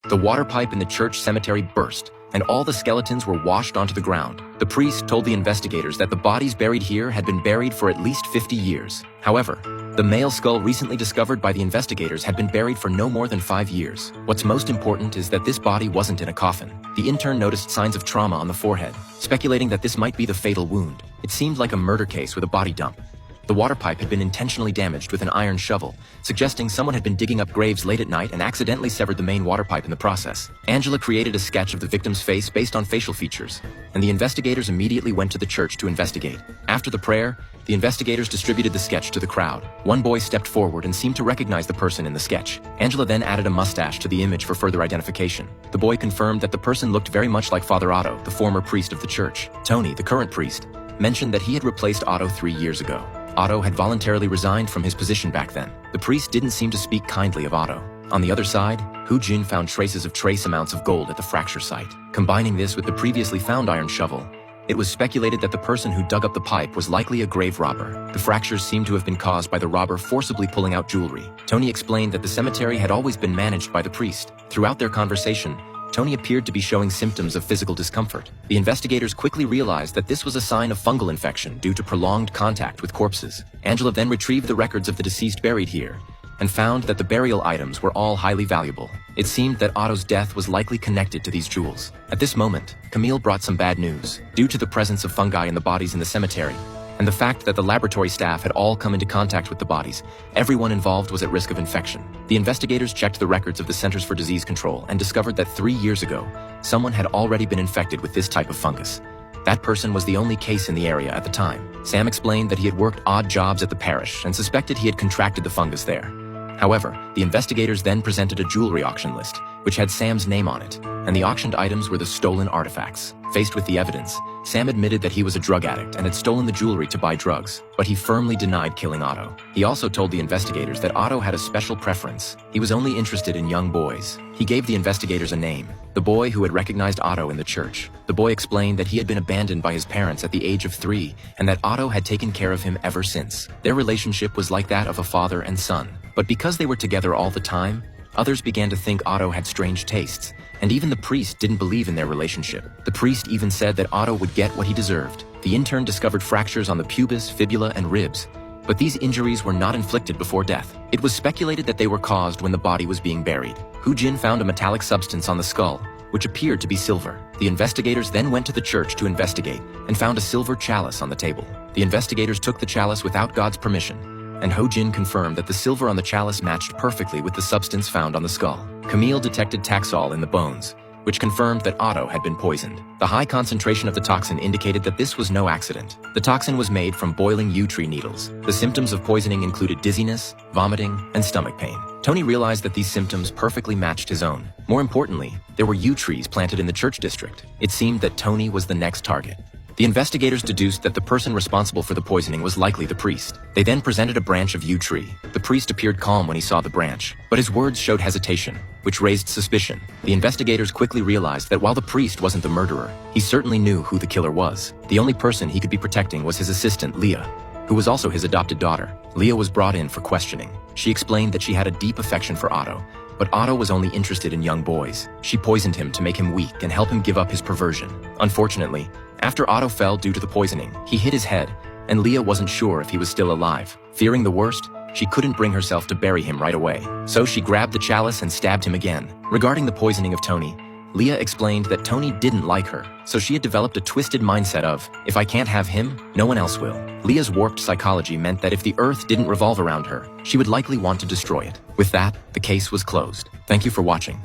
The water pipe in the church cemetery burst, and all the skeletons were washed onto the ground. The priest told the investigators that the bodies buried here had been buried for at least 50 years. However, the male skull recently discovered by the investigators had been buried for no more than 5 years. What's most important is that this body wasn't in a coffin. The intern noticed signs of trauma on the forehead, speculating that this might be the fatal wound. It seemed like a murder case with a body dump. The water pipe had been intentionally damaged with an iron shovel, suggesting someone had been digging up graves late at night and accidentally severed the main water pipe in the process. Angela created a sketch of the victim's face based on facial features, and the investigators immediately went to the church to investigate. After the prayer, the investigators distributed the sketch to the crowd. One boy stepped forward and seemed to recognize the person in the sketch. Angela then added a mustache to the image for further identification. The boy confirmed that the person looked very much like Father Otto, the former priest of the church. Tony, the current priest, mentioned that he had replaced Otto 3 years ago. Otto had voluntarily resigned from his position back then. The priest didn't seem to speak kindly of Otto. On the other side, Hu Jin found traces of trace amounts of gold at the fracture site. Combining this with the previously found iron shovel, it was speculated that the person who dug up the pipe was likely a grave robber. The fractures seemed to have been caused by the robber forcibly pulling out jewelry. Tony explained that the cemetery had always been managed by the priest. Throughout their conversation, Tony appeared to be showing symptoms of physical discomfort. The investigators quickly realized that this was a sign of fungal infection due to prolonged contact with corpses. Angela then retrieved the records of the deceased buried here and found that the burial items were all highly valuable. It seemed that Otto's death was likely connected to these jewels. At this moment, Camille brought some bad news. Due to the presence of fungi in the bodies in the cemetery, and the fact that the laboratory staff had all come into contact with the bodies, everyone involved was at risk of infection. The investigators checked the records of the Centers for Disease Control and discovered that 3 years ago, someone had already been infected with this type of fungus. That person was the only case in the area at the time. Sam explained that he had worked odd jobs at the parish and suspected he had contracted the fungus there. However, the investigators then presented a jewelry auction list, which had Sam's name on it, and the auctioned items were the stolen artifacts. Faced with the evidence, Sam admitted that he was a drug addict and had stolen the jewelry to buy drugs, but he firmly denied killing Otto. He also told the investigators that Otto had a special preference. He was only interested in young boys. He gave the investigators a name, the boy who had recognized Otto in the church. The boy explained that he had been abandoned by his parents at the age of 3 and that Otto had taken care of him ever since. Their relationship was like that of a father and son. But because they were together all the time, others began to think Otto had strange tastes, and even the priest didn't believe in their relationship. The priest even said that Otto would get what he deserved. The intern discovered fractures on the pubis, fibula, and ribs, but these injuries were not inflicted before death. It was speculated that they were caused when the body was being buried. Hu Jin found a metallic substance on the skull, which appeared to be silver. The investigators then went to the church to investigate and found a silver chalice on the table. The investigators took the chalice without God's permission, and Hu Jin confirmed that the silver on the chalice matched perfectly with the substance found on the skull. Camille detected Taxol in the bones, which confirmed that Otto had been poisoned. The high concentration of the toxin indicated that this was no accident. The toxin was made from boiling yew tree needles. The symptoms of poisoning included dizziness, vomiting, and stomach pain. Tony realized that these symptoms perfectly matched his own. More importantly, there were yew trees planted in the church district. It seemed that Tony was the next target. The investigators deduced that the person responsible for the poisoning was likely the priest. They then presented a branch of yew tree. The priest appeared calm when he saw the branch, but his words showed hesitation, which raised suspicion. The investigators quickly realized that while the priest wasn't the murderer, he certainly knew who the killer was. The only person he could be protecting was his assistant, Leah, who was also his adopted daughter. Leah was brought in for questioning. She explained that she had a deep affection for Otto, but Otto was only interested in young boys. She poisoned him to make him weak and help him give up his perversion. Unfortunately, after Otto fell due to the poisoning, he hit his head, and Leah wasn't sure if he was still alive. Fearing the worst, she couldn't bring herself to bury him right away, so she grabbed the chalice and stabbed him again. Regarding the poisoning of Tony, Leah explained that Tony didn't like her, so she had developed a twisted mindset of, if I can't have him, no one else will. Leah's warped psychology meant that if the earth didn't revolve around her, she would likely want to destroy it. With that, the case was closed. Thank you for watching.